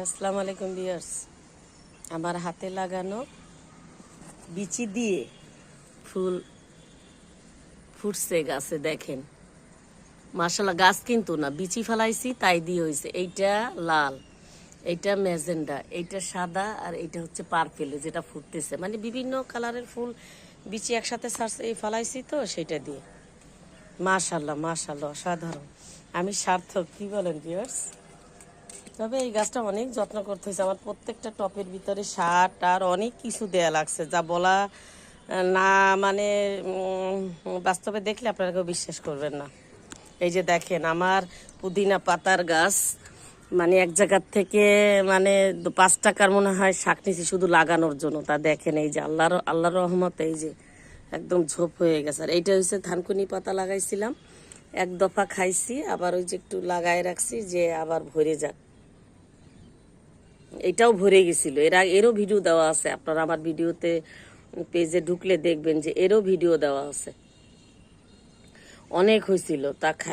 আসসালামু আলাইকুম ভিউয়ার্স। আমার হাতে লাগানো বিচি দিয়ে ফুল ফুটছে গাছে, দেখেন মাশাআল্লাহ। গাছ কিন্তু না, বিচি ফেলাইছি তাই দিয়ে হয়েছে। এইটা লাল, এইটা ম্যাজেন্ডা, এইটা সাদা, আর এইটা হচ্ছে পার্পেল যেটা ফুটতেছে। মানে বিভিন্ন কালারের ফুল বিচি একসাথে এই ফেলাইছি, তো সেটা দিয়ে মাশাআল্লাহ মাশাআল্লাহ অসাধারণ। আমি সার্থক, কি বলেন ভিউয়ার্স? তবে এই গাছটা অনেক যত্ন করতে হয়েছে। আমার প্রত্যেকটা টপের ভিতরে সার আর অনেক কিছু দেয়া লাগছে, যা বলা না, মানে বাস্তবে দেখলে আপনারা কেউ বিশ্বাস করবেন না। এই যে দেখেন আমার পুদিনা পাতার গাছ, মানে এক জায়গার থেকে মানে 5 টাকার মনে হয় শাক নিয়েছি শুধু লাগানোর জন্য। তা দেখেন এই যে আল্লাহর রহমতে এই যে একদম ঝোপ হয়ে গেছে। আর এইটা হচ্ছে ধানকুনি পাতা লাগাইছিলাম, এক দফা খাইছি, আবার ওই যে একটু লাগায় রাখছি যে আবার ভরে যাক। এটাও ভরে গেছিল, এরও ভিডিও দেওয়া আছে, আপনারা আমার ভিডিওতে পেজে ঢুকলে দেখবেন যে এরও ভিডিও দেওয়া আছে। অনেক হয়েছিল তা খাই।